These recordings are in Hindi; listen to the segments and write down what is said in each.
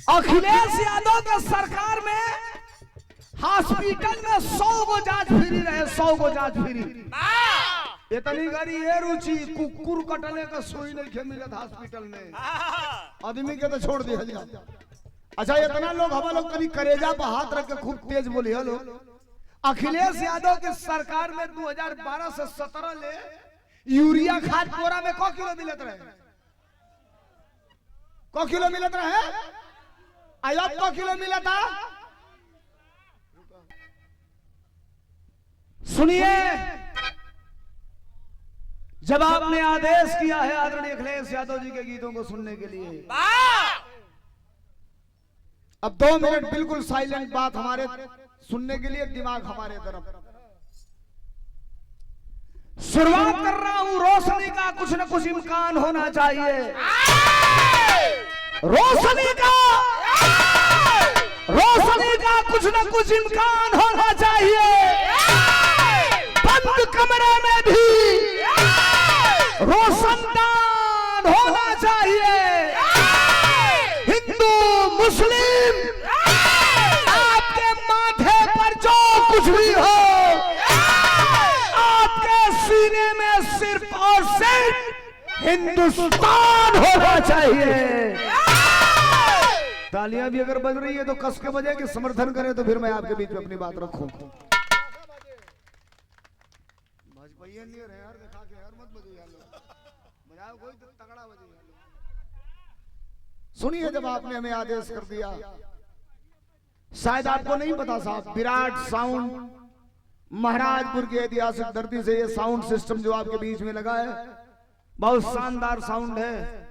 अखिलेश यादव के सरकार में हॉस्पिटल में 100 गो जांच फ्री रहे, 100 गो जांच फ्री। इतनी गरी ये रुचि कुकुर कटने का सुई नहीं खे मिलत हॉस्पिटल में, आदमी के तो छोड़ दिया जाए। अच्छा इतना लोग हम लोग कभी करेजा पर हाथ रख के खूब तेज बोली हेलो। अखिलेश यादव की सरकार में 2012 से 17 ले यूरिया खाद बोरा में क किलो मिलत रहे, क किलो मिलत रहे, अब क किलो मिला था। सुनिए, जब आपने आदेश किया है आदरणीय अखिलेश यादव जी के गीतों को सुनने के लिए, अब 2 मिनट बिल्कुल साइलेंट बात हमारे सुनने के लिए, दिमाग हमारे तरफ। शुरुआत कर रहा हूं, रोशनी का कुछ न कुछ इम्कान होना चाहिए, रोशनी का कुछ न कुछ इम्कान होना चाहिए। बंद कमरे में भी रोशनदान होना चाहिए। हिंदू मुस्लिम आपके माथे पर जो कुछ भी हो, आपके सीने में सिर्फ और सिर्फ हिंदुस्तान होना चाहिए। तालियां भी अगर बज रही है तो कस के बजे कि समर्थन करें, तो फिर मैं आपके बीच में अपनी बात रखूं। सुनिए, जब आपने हमें आदेश कर दिया, शायद आपको नहीं पता साहब, विराट साउंड महाराजपुर की ऐतिहासिक धरती से ये साउंड सिस्टम जो आपके बीच में लगा है, बहुत शानदार साउंड है।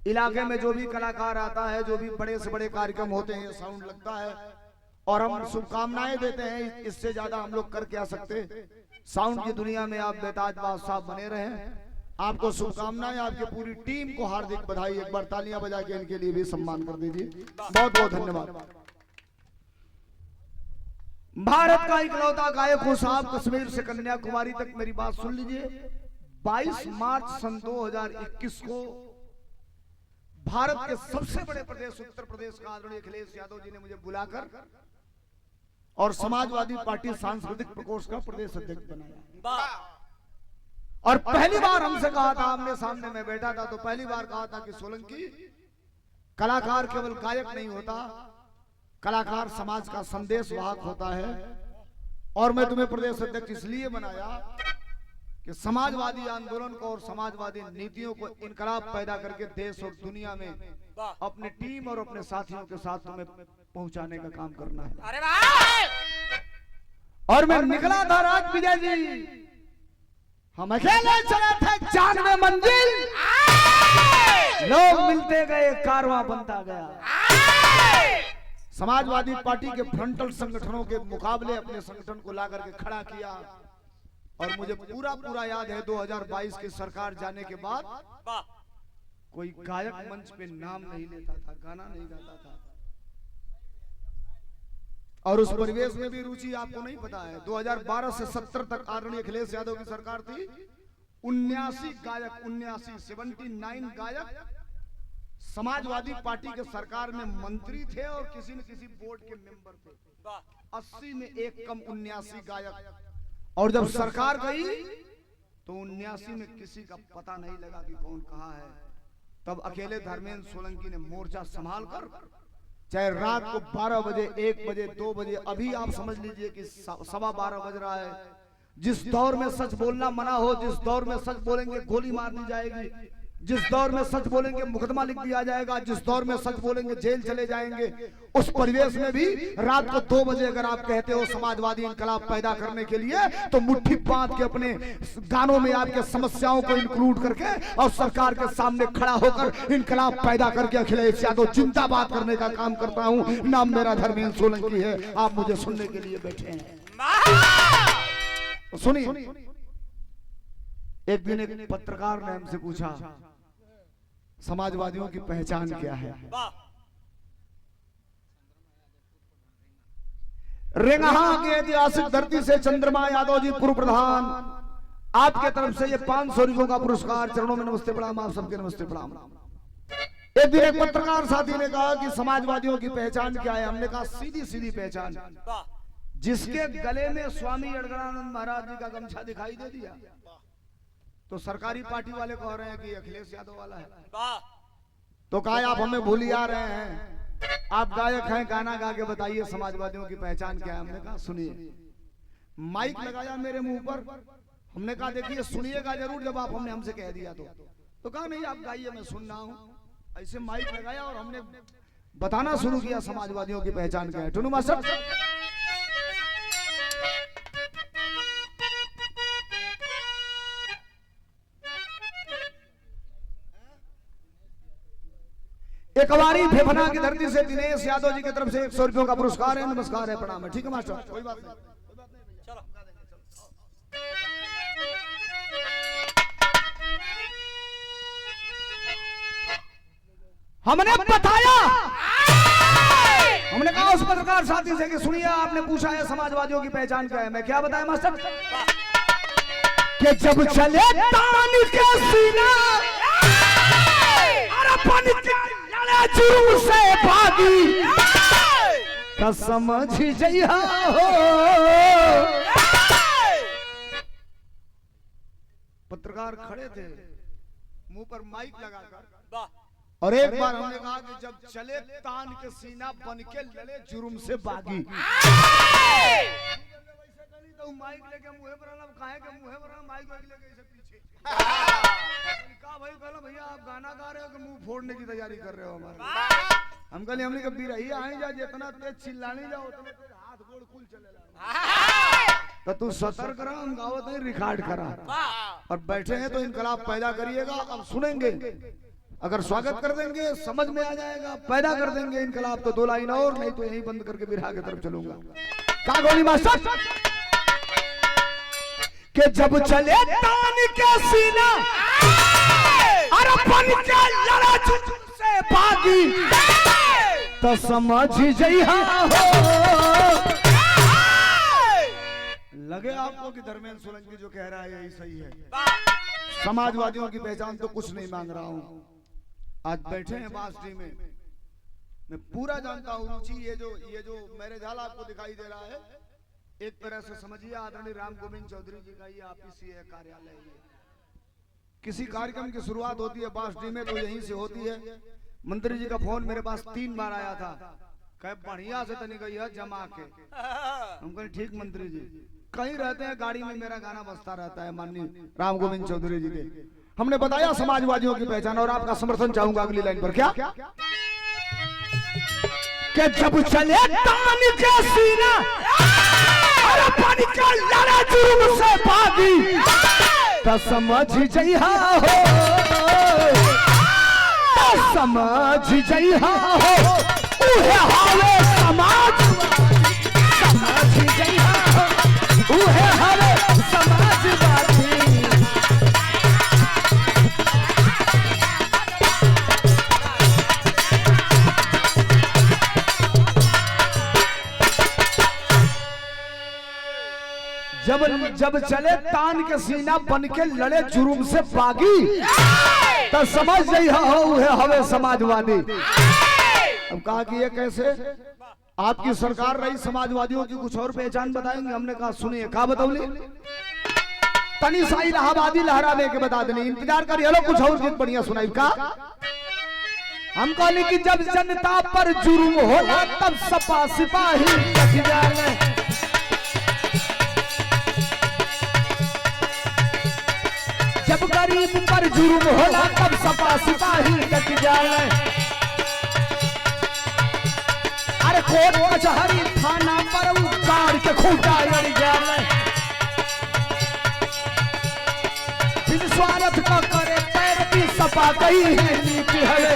इलाके में जो भी कलाकार आता है, जो भी बड़े से बड़े कार्यक्रम होते हैं, ये साउंड लगता है और हम शुभकामनाएं देते हैं। इससे ज्यादा हम लोग कर क्या सकते। साउंड की दुनिया में आप बेताज बादशाह बने रहें। आपको शुभकामनाएं, आपकी पूरी टीम को हार्दिक बधाई। एक बार तालियां बजा के इनके लिए भी सम्मान कर दीजिए। बहुत बहुत धन्यवाद। भारत का इकलौता गायक हूं साहब, कश्मीर से कन्याकुमारी तक। मेरी बात सुन लीजिए। 22 मार्च सन 2021 को भारत के सबसे बड़े प्रदेश उत्तर प्रदेश का आदरणीय अखिलेश यादव जी ने मुझे बुलाकर और समाजवादी पार्टी सांस्कृतिक प्रकोष्ठ का प्रदेश अध्यक्ष बनाया। और पहली बार हमसे कहा था, आमने सामने में बैठा था, तो पहली बार कहा था कि सोलंकी, कलाकार केवल गायक नहीं होता, कलाकार समाज का संदेश वाहक होता है। और मैं तुम्हें प्रदेश अध्यक्ष इसलिए बनाया कि समाजवादी आंदोलन को और समाजवादी नीतियों को इनकलाब पैदा करके देश और दुनिया में अपनी टीम और अपने साथियों के साथ तुम्हें पहुंचाने का काम करना है। अरे और मैं निकला था राज विजय जी, हम अकेले चले थे 94 मंजिल, लोग मिलते गए, कारवां बनता गया। समाजवादी पार्टी के फ्रंटल संगठनों के मुकाबले अपने संगठन को लाकर के खड़ा किया। और मुझे पूरा याद है 2022 की सरकार जाने के बाद कोई गायक मंच पे नाम नहीं लेता था, गाना नहीं गाता था। और उस परिवेश में भी रुचि आपको नहीं पता है। 2012 से 70 तक आदरणीय अखिलेश यादव की सरकार थी। 79 गायक, 79 गायक समाजवादी पार्टी के सरकार में मंत्री थे और किसी न किसी बोर्ड के मेंबर थे। 80 में एक कम 79 गायक। और जब सरकार गई तो 79 में किसी का पता नहीं लगा कि कौन कहाँ है। तब अकेले धर्मेंद्र सोलंकी ने मोर्चा संभाल कर, चाहे रात को 12 बजे, 1 बजे, 2 बजे, अभी आप समझ लीजिए कि 12:15 बज रहा है। जिस दौर में सच बोलना मना हो, जिस दौर में सच बोलेंगे गोली मार दी जाएगी, जिस दौर में सच बोलेंगे मुकदमा लिख दिया जाएगा, जिस दौर में सच बोलेंगे जेल चले जाएंगे, उस परिवेश में भी रात को 2 बजे अगर आप कहते हो समाजवादी इंकलाब पैदा करने के लिए, तो मुट्ठी बांध के अपने गानों में आपके समस्याओं को इंक्लूड करके और सरकार के सामने खड़ा होकर इंकलाब पैदा करके अखिलेश यादव जिंदाबाद करने का काम करता हूं। नाम मेरा धर्मेंद्र सोलंकी है। आप मुझे सुनने के लिए बैठे हैं। सुनिए, एक दिन एक पत्रकार ने हमसे पूछा, समाजवादियों की पहचान क्या है? रेंगहा की ऐतिहासिक धरती से चंद्रमा यादव जी पूर्व प्रधान, आपके तरफ से ये 500 रुपयों का पुरस्कार। चरणों में नमस्ते प्रणाम, आप सबके नमस्ते प्रणाम। एक दिन एक पत्रकार साथी ने कहा कि समाजवादियों की पहचान क्या है? हमने कहा सीधी सीधी पहचान, जिसके गले में स्वामी अड़गड़ानंद महाराज जी का गमछा दिखाई दे दिया तो सरकारी पार्टी वाले कह रहे हैं कि अखिलेश यादव वाला है। तो कहा आप हमें भूल आ रहे हैं, आप गायक हैं, गाना गा के बताइए समाजवादियों की पहचान क्या है। हमने कहा सुनिए। माइक लगाया मेरे मुंह पर, हमने कहा देखिए सुनिएगा जरूर जब आप हमने हमसे कह दिया तो कहा नहीं आप गाइए मैं सुन रहा हूं। ऐसे माइक लगाया और हमने बताना शुरू किया समाजवादियों की पहचान क्या है। टुनू मास्टर एक बारी फेफना की धरती से दिनेश यादव जी की तरफ से 100 रुपयों का पुरस्कार है। नमस्कार है, प्रणाम है। ठीक है मास्टर, कोई बात नहीं। चलो हमने बताया, हमने कहा उस पत्रकार साथी से कि सुनिए आपने पूछा है समाजवादियों की पहचान क्या है। मैं क्या बताया मास्टर कि जब चले तान के सीना अरे जुर्म से भागी का समझ जइहा हो। पत्रकार खड़े थे मुंह पर माइक लगाकर और एक बार हमने कहा कि जब चले तान के सीना बन के लड़े जुर्म से भागी। तो माइक लेके मुंह पर काहे के मुंह पर माइक लेके इसे पीछे कहा भाई पहले भैया आप गाना गा रहे हो कि मुंह फोड़ने की तैयारी कर रहे हो हमारा। हम कहले हमने कभी रही आए जा जितना तेज चिल्लाने जाओ उतना तेज हाथ गोड़ कुल चले तो तू सतर्क रहा, हम गावत नहीं रिकॉर्ड करा और बैठे हैं तो इनकलाब पैदा करिएगा। अब सुनेंगे, अगर स्वागत कर देंगे समझ में आ जाएगा, पैदा कर देंगे इनकलाब तो 2 लाइन और, नहीं तो यहीं बंद करके बिरहा की तरफ चलूंगा। का गोली मास्टर के जब चले तान के सीना अरे बन के लड़ा जुर्म से भागी तो समझ जइहा हो। लगे आपको कि धर्मेंद्र सोलंकी जो कह रहा है यही सही है। समाजवादियों की पहचान तो कुछ नहीं मांग रहा हूं। आज बैठे हैं बांसडी में, मैं पूरा जानता हूं रुचि ये जो मैरिज हॉल आपको दिखाई दे रहा है एक तरह से समझिए आदरणीय राम गोविंद चौधरी जी का ये ऑफिस है, कार्यालय है। किसी कार्यक्रम की शुरुआत होती है बांसडी में तो यहीं से होती है। मंत्री जी का फोन मेरे पास 3 बार आया था, कहे बढ़िया से तनी गई है जमा के। हम कहे ठीक मंत्री जी, कहीं रहते हैं गाड़ी में मेरा गाना बजता रहता है माननीय राम गोविंद चौधरी जी के। हमने बताया समाजवादियों की पहचान और आपका समर्थन चाहूंगा अगली लाइन पर। क्या कि जब चले तान के सीना अरे बन के लड़ा जुर्म से भागी तो समझ जइहा हो, तो समझ जइहा हो। उहे हावे समाजवादी, समझ जइहा हो। उहे हावे समाजवादी। जब चले तान के सीना बन के लड़े जुर्म से भागी तो समझ जइहा हो उहे हवे समाजवादी। अब कहा कि ये कैसे? आपकी सरकार रही, समाजवादियों की कुछ और पहचान बताएंगे। हमने कहा सुनिए। कहा बताऊली तनी सा इलाहाबादी लहरावे के बता देनी, इंतजार करिए। हेलो कुछ और गीत बढ़िया सुनाई का। हम कहली कि जब जनता पर जुर्म होला तब सपा सिपाही कट जाए। जब गरीब पर जुर्म होला तब सपा सिपाही डट जाए। अरे कोर्ट कचहरी थाना पर उतार के खूंटा अड़ जाए। बिन स्वार्थ का करे पैर की सपा कही है नीति है।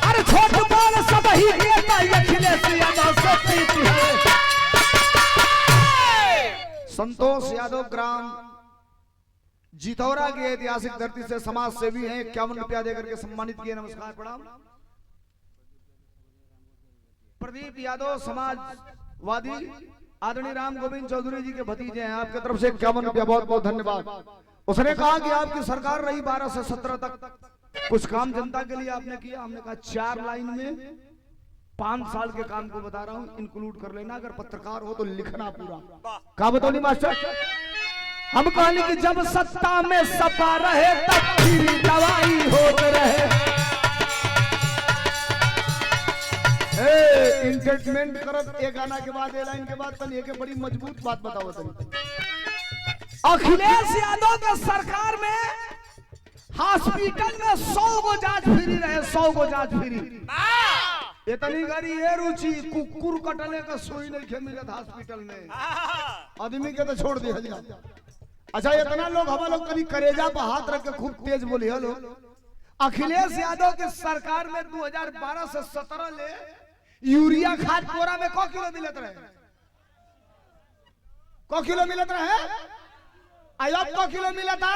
अरे छोट बड़ सब ही नेता अखिलेश यादव से प्रीति है। संतोष यादव ग्राम जितौरा की ऐतिहासिक धरती से समाज सेवी हैं, 51 रुपया देकर के सम्मानित किए। नमस्कार प्रणाम। प्रदीप यादव समाजवादी आदरणीय राम गोविंद चौधरी जी के भतीजे हैं, आपकी तरफ से 51 रुपया बहुत बहुत धन्यवाद। उसने कहा कि आपकी सरकार रही 12 से 17 तक कुछ काम जनता के लिए आपने किया, हमने कहा 4 लाइन में 5 साल के काम को बता रहा हूं, इंक्लूड कर लेना, अगर पत्रकार हो तो लिखना पूरा। क्या बताओ मास्टर? हम कहने कि जब सत्ता में सपा रहे तब फिर दवाई होते रहे। इंटरटेनमेंट करत एक गाना के बाद, एक लाइन के बाद तनी एक बड़ी मजबूत बात बताओ तनी। अखिलेश यादव के सरकार में हॉस्पिटल में 100 गो जांच फ्री रहे, 100 गो जांच फ्री। इतनी गरी ये रुचि कुकुर कटने का सुई नहीं खे मिलत हॉस्पिटल में, आदमी के तो छोड़ दिया जाए। अच्छा इतना लोग हम लोग कभी करेजा पर हाथ रख के खूब तेज बोली। हेलो, अखिलेश यादव की सरकार में 2012 से 17 ले यूरिया खाद बोरा में को किलो मिलत रहे? को किलो मिलत रहे? अब को किलो मिला था?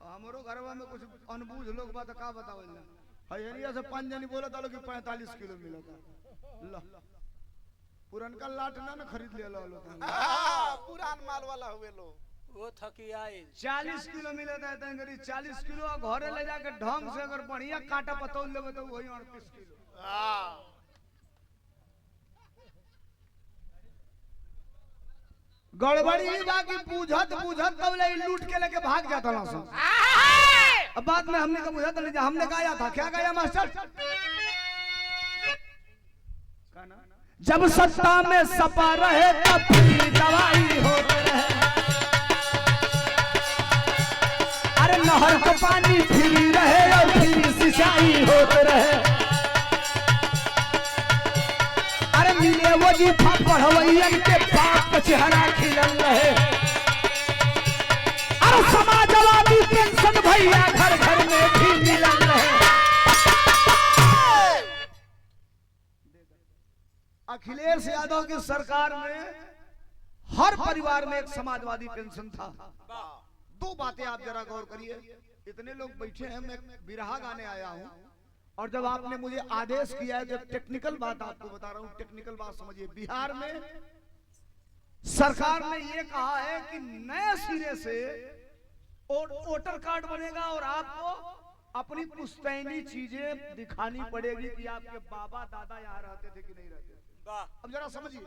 हमरो घरवा में कुछ अनबूझ लोग बात का बतावल ना, हरिया से 5 जनी बोला था कि 45 किलो मिला था। पुरनका लाट ना खरीद ले लो पुरान माल वाला हुए लो, वो थकी आई 40 किलो मिला था। 40 किलो घरे ले जाके ढंग से अगर बढ़िया काटा पतौल लेबे तो वही 38 किलो। गड़बड़ी बाकी बुझत बुझत तब ले लूट के लेके भाग जाता ना सब। अब बाद में हमने कहा बुझत नहीं, हमने गाया था। क्या गाया मास्टर? जब सत्ता में सपा रहे तब फिर दवाई होते रहे। अरे नहर का पानी फिर रहे और फिर सिंचाई होते रहे। अरे मिले वजीफा पढ़वैयन के बाप का चेहरा खिलल रहे। अरे समाजवादी पेंशन भैया घर घर में भी मिलल रहे। अखिलेश यादव की सरकार में हर परिवार में एक समाजवादी पेंशन था। 2 बातें आप जरा गौर करिए। इतने लोग बैठे हैं, मैं बिरहा गाने आया हूं और जब आपने मुझे आदेश किया है तो टेक्निकल बात आपको बता रहा हूं, टेक्निकल बात समझिए। बिहार में सरकार ने यह कहा है कि नए सिरे से वोटर कार्ड बनेगा और आपको अपनी पुश्तैनी चीजें दिखानी पड़ेगी कि आपके बाबा दादा यहाँ रहते थे कि नहीं रहते थे। अब जरा समझिए,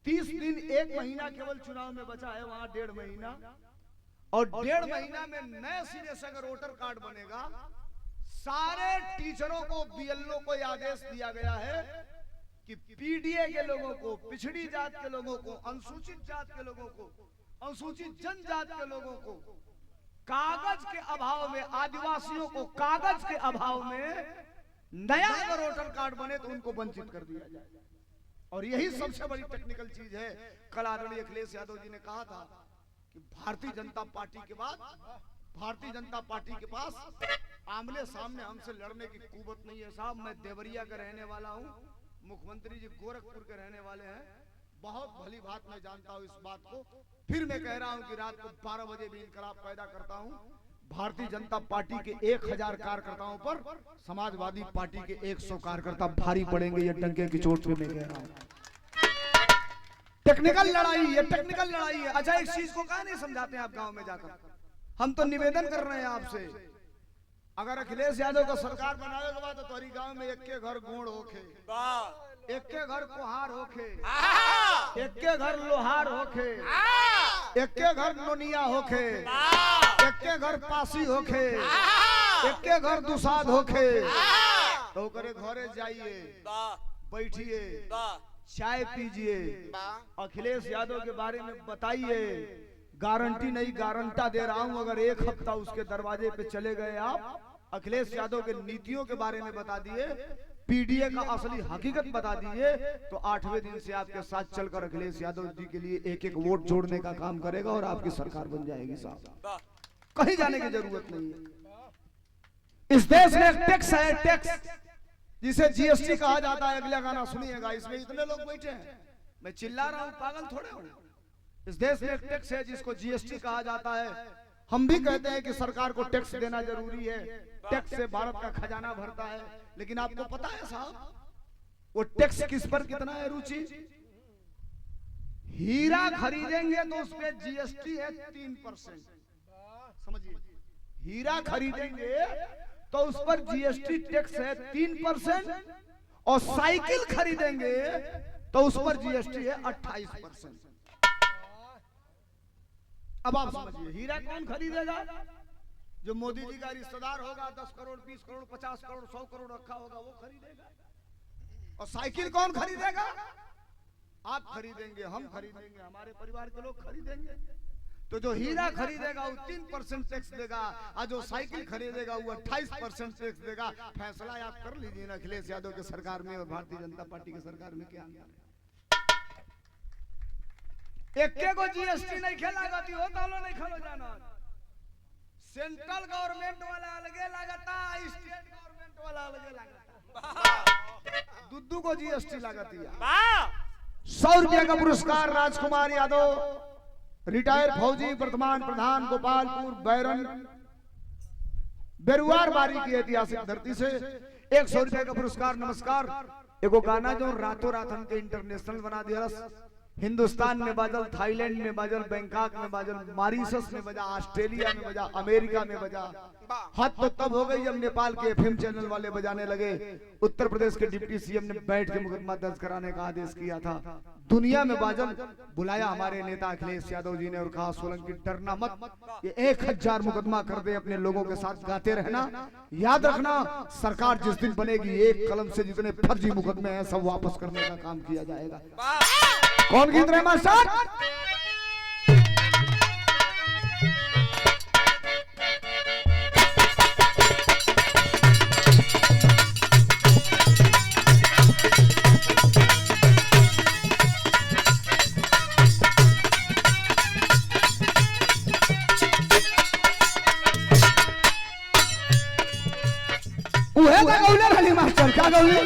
30 दिन 1 महीना केवल चुनाव में बचा है, वहां 1.5 महीना, और 1.5 महीना में नए सिरे से अगर वोटर कार्ड बनेगा, सारे टीचरों को, बीएलओ को आदेश दिया गया है कि पीडीए के लोगों को, पिछड़ी जात के लोगों को, अनुसूचित जात के लोगों को, अनुसूचित जनजात के लोगों को कागज के अभाव में, आदिवासियों को कागज के अभाव में नया अगर वोटर कार्ड बने तो उनको वंचित कर दिया जाए। और यही सबसे बड़ी टेक्निकल चीज है। कल आदरणीय अखिलेश यादव जी ने कहा था कि भारतीय जनता पार्टी के बाद, भारतीय जनता पार्टी के पास आमने सामने हमसे लड़ने की कुवत नहीं है। साहब, मैं देवरिया का रहने वाला हूं, मुख्यमंत्री जी गोरखपुर के रहने वाले हैं, बहुत भली बात मैं जानता हूं इस बात को। फिर मैं कह रहा हूं कि रात को 12 बजे भी इंकलाब पैदा करता हूं। भारतीय जनता पार्टी के 1000 कार्यकर्ताओं पर समाजवादी पार्टी के 100 कार्यकर्ता भारी पड़ेंगे, ये डंके की चोट पे मैं कह रहा हूं। टेक्निकल लड़ाई है, टेक्निकल लड़ाई है। अच्छा, एक चीज को कहा नहीं समझाते हैं आप गांव में जाकर? हम तो निवेदन कर रहे हैं आपसे, अगर अखिलेश यादव का सरकार बनावे के बाद तो तुम्हारी गांव में एक के घर गोड़ होखे, एक के घर कुहार होखे, एक के घर लोहार होखे, एक के घर नोनिया होखे, एक के घर पासी होखे, एक के घर दुसाद होखे, तो करे घरे जाइए, बैठिए, चाय पीजिए, अखिलेश यादव के बारे में बताइए। गारंटी नहीं, गारंटा दे रहा हूं, अगर 1 हफ्ता उसके दरवाजे पे चले गए आप, अखिलेश यादव के नीतियों के बारे में बता दिए, पीडीए का असली हकीकत बता दिए, तो 8वें दिन से आपके साथ चलकर अखिलेश यादव जी के लिए 1-1 वोट जोड़ने का काम करेगा और आपकी सरकार बन जाएगी। साहब, कहीं जाने की जरूरत नहीं है। इस देश में एक टैक्स है, टैक्स जिसे जीएसटी कहा जाता है। अगला गाना सुनिएगा, इसमें इतने लोग बैठे हैं, मैं चिल्ला रहा हूं, पागल थोड़े हूं। इस देश में एक टैक्स है जिसको जीएसटी कहा जाता है। हम भी कहते हैं कि सरकार को टैक्स देना जरूरी है, टैक्स से भारत का खजाना भरता है, लेकिन आपको पता है साहब वो टैक्स किस पर कितना है रुचि? हीरा खरीदेंगे तो उस पे जीएसटी है 3%, समझिए, हीरा खरीदेंगे तो उस पर जीएसटी टैक्स है 3%, और साइकिल खरीदेंगे तो उस पर जीएसटी है 28%। अब आप समझिए, हीरा कौन खरीदेगा? जो मोदी जी का रिश्तेदार होगा, 10 करोड़ 20 करोड़ 50 करोड़ 100 करोड़ रखा होगा, वो खरीदेगा। और साइकिल कौन खरीदेगा? आप खरीदेंगे, हम खरीदेंगे, हमारे परिवार के लोग खरीदेंगे। तो जो हीरा खरीदेगा वो 3% टैक्स देगा, और जो साइकिल खरीदेगा वो 28% टैक्स देगा। फैसला आप कर लीजिए ना, अखिलेश यादव की सरकार में और भारतीय जनता पार्टी की सरकार में क्या अंतर है? एक को जीएसटी नहीं खेलागती हो तो नहीं खेलो जाना। सेंट्रल गवर्नमेंट वाला अलगे लागता, स्टेट गवर्नमेंट वाला अलगे लागता। दुद्दू को जीएसटी लागती है। 100 रुपया का पुरस्कार राजकुमार यादव, रिटायर फौजी, वर्तमान प्रधान, गोपालपुर बैरन बेरुआर बारी की ऐतिहासिक धरती से 100 रुपया का पुरस्कार। नमस्कार। एगो गाना जो रातों रात हमके इंटरनेशनल बना दिया, हिंदुस्तान में बाजल, थाईलैंड में बाजल, बैंकॉक में बाजल, मॉरिशस में बजा, ऑस्ट्रेलिया में बजा, अमेरिका में बजा। हद तो तब हो गई जब नेपाल के एफएम चैनल वाले बजाने लगे। उत्तर प्रदेश के डिप्टी सीएम ने बैठ के मुकदमा दर्ज कराने का आदेश किया था। दुनिया में बाजल बुलाया हमारे नेता अखिलेश यादव जी ने और कहा, सोलंकी डरना मत, ये 1000 मुकदमा कर दे, अपने लोगों के साथ गाते रहना। याद रखना, सरकार जिस दिन बनेगी, एक कलम से जितने फर्जी मुकदमे हैं सब वापस करने का काम किया जाएगा। कौन गीत रहे मास्टर? उहे का गौले रही मास्टर, क्या गौले?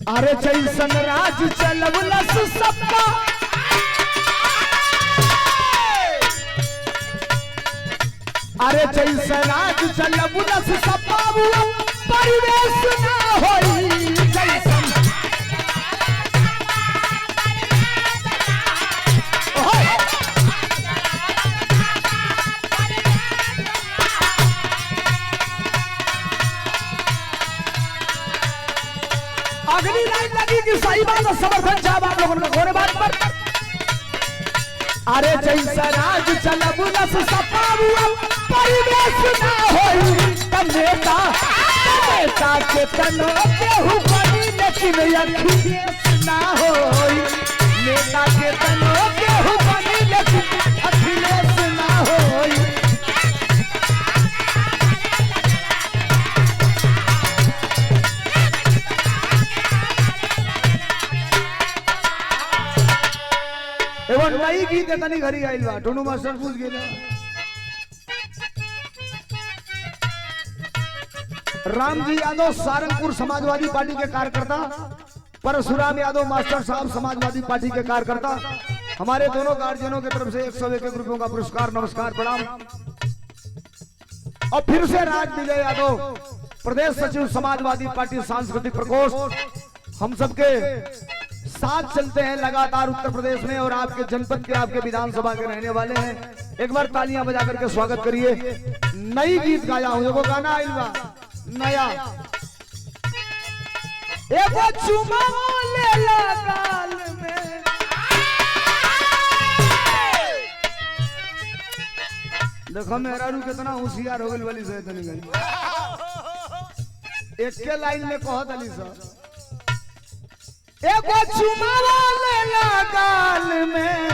अरे जैसन राज चलवलस सबका, अरे जैसन राज चलवलस सबका, परिवेश ना होई। जैसन अगली लाइन लगी कि सही बात है, समर्थन चाह आप लोगों ने घोरे बात पर। अरे जैसा राज चलबुलस सपाबुआ, परिवेश ना होई। नेता के तनो केहू बनी, लेकिन अखिलेश ना होई। नेता के तनो केहू बनी, लेकिन अखिलेश ना होई। एवं नई गीत तनी घरी आइल बा, टोनू मास्टर पूछ गेला। रामजी यादव सारंगपुर समाजवादी पार्टी के कार्यकर्ता, परशुराम यादव मास्टर साहब समाजवादी पार्टी के कार्यकर्ता। हमारे दोनों गार्जियनों की तरफ से 101 रुपयों का पुरस्कार। नमस्कार, प्रणाम। और फिर से राज विजय यादव, प्रदेश सचिव समाजवादी पार्टी सांस्कृतिक प्रकोष्ठ। हम सबके साथ चलते हैं लगातार उत्तर प्रदेश में, और आपके जनपद के, आपके विधानसभा के रहने वाले हैं। एक बार तालियां बजा करके स्वागत करिए। नई गीत गाया हूं, देखो गाना आइल बा नया। एगो चुमा ले लगाल में, देखो मेरा रू कितना होशियार हो गई वाली से तनी गई। एक के लाइन में कहत अली साहब, एगो चुमावा ले लगाल में,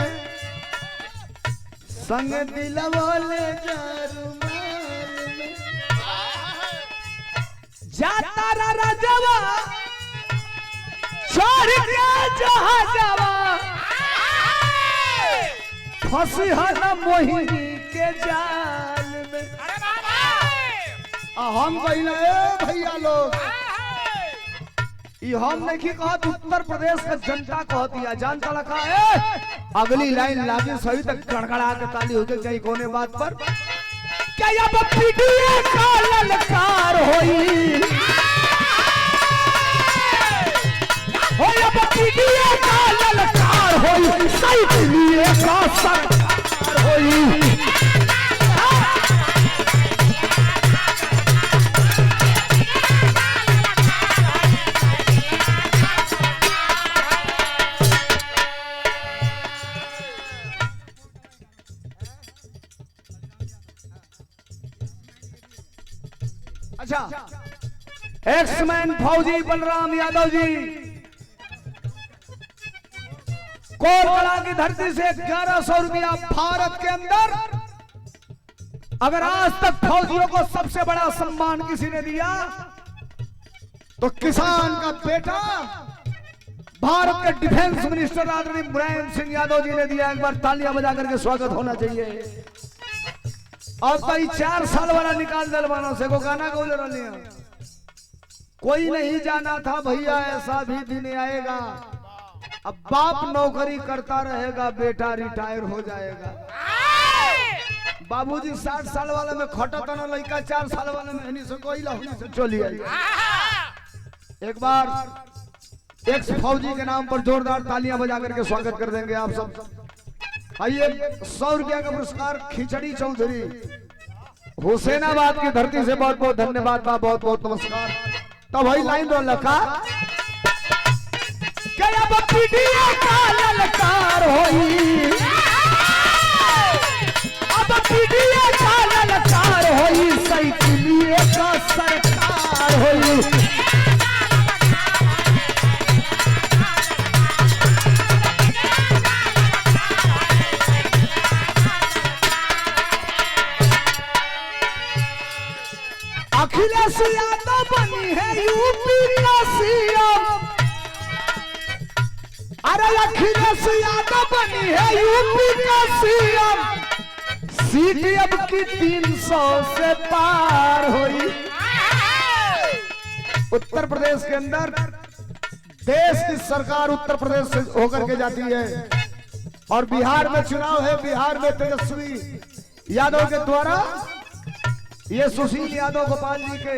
संग दिलवा ले जरुमाल में। जाता राजवा छोड़ के जहाजवा, फंसी हन मोहिनी के जाल में। हम कहले भैया लोग, हम नहीं कहत, उत्तर प्रदेश का जनता कहती है। जानता लगा अगली लाइन लागे सही तक गड़गड़ा के ताली हो गई कहीं कोने बात पर। क्या अब पीडीए का ललकार होई, हो अब पीडीए का ललकार होई, सही पीडीए का सरकार होई। अच्छा, एक्समैन फौजी बलराम यादव जी कोलकाता की धरती से 1100 रुपया भारत के अंदर। अगर आज तक फौजियों को सबसे बड़ा सम्मान किसी ने दिया तो किसान का बेटा भारत के डिफेंस मिनिस्टर आदरणीय मुलायम सिंह यादव जी ने दिया। एक बार तालियां बजा करके स्वागत होना चाहिए। और भाई 4 साल वाला निकाल दलवानों से को गाना को लिया, कोई नहीं जाना था भैया ऐसा भी दिन आएगा, अब बाप नौकरी करता रहेगा बेटा रिटायर हो जाएगा। बाबूजी 60 साल वाले में खटा था ना, लड़का 4 साल वाले में हनी से कोई लहनी से चली आई। एक बार एक्स फौजी के नाम पर जोरदार तालियां बजा करके स्वागत कर देंगे आप सब। आइए 100 रुपया का पुरस्कार खिचड़ी चौधरी हुसैनाबाद की धरती से बहुत बहुत धन्यवाद बा, बहुत बहुत नमस्कार। तो भाई लाइन रोल लखा क्या पीढ़िया का ललकार होई, अब पीढ़िया का ललकार होई, साइकिलिए का सरकार होई। अखिलेश यादव बनी है यूपी का सीएम, अरे अखिलेश यादव बनी है यूपी का सीएम, सीट अब की 300 से पार हुई। उत्तर प्रदेश के अंदर देश की सरकार उत्तर प्रदेश से होकर के जाती है और बिहार में चुनाव है। बिहार में तेजस्वी यादव के द्वारा ये सुशील यादव गोपाल जी के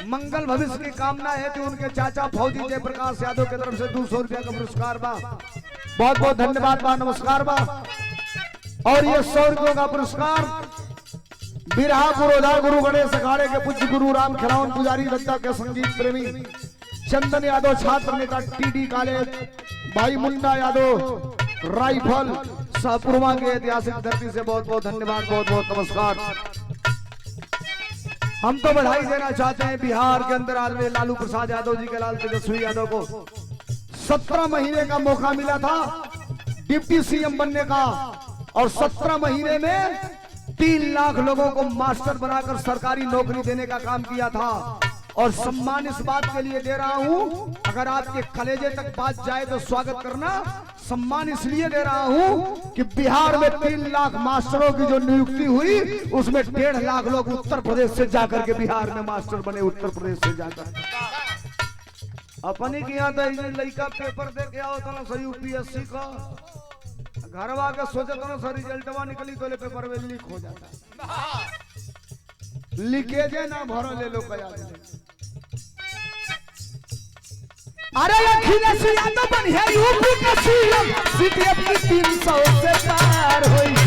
मंगल भविष्य की कामना है कि उनके चाचा फौजी जयप्रकाश यादव की तरफ से 200 रुपया का पुरस्कार बा। बहुत बहुत धन्यवाद बा, नमस्कार बा। और ये 100 रुपयों का पुरस्कार बिरहा पुरोधा गुरु गणेश अखाड़े के पूज्य गुरु राम खिलावन पुजारी दत्ता के संगीत प्रेमी चंदन यादव छात्र नेता टीडी कॉलेज, भाई मुन्ना यादव राइफल शाहपुरवा के ऐतिहासिक धरती से बहुत बहुत धन्यवाद, बहुत बहुत नमस्कार। हम तो बधाई देना चाहते हैं बिहार के अंदर आदरणीय लालू प्रसाद यादव जी के लाल तेजस्वी यादव को 17 महीने का मौका मिला था डिप्टी सीएम बनने का और 17 महीने में 3 लाख लोगों को मास्टर बनाकर सरकारी नौकरी देने का काम किया था। और सम्मान इस बात के लिए दे रहा हूं, अगर आपके कलेजे तक बात जाए तो स्वागत करना। सम्मान इसलिए दे रहा हूं कि बिहार में 3 लाख मास्टरों की जो नियुक्ति हुई उसमें 1.5 लाख लोग उत्तर प्रदेश से जाकर के बिहार में मास्टर बने। उत्तर प्रदेश से जाकर अपने के यहाँ तो लड़का पेपर दे के आओ तो ना सही यूपीएससी का घरवा के सोचे तो ना सर रिजल्टवा निकली तो पेपर में लीक हो जाता, लीकेजे ना भरो ले लो कया। अरे अखिलेश यादव बनी है यूपी का सीएम, सीट अपनी 300 से पार हुई।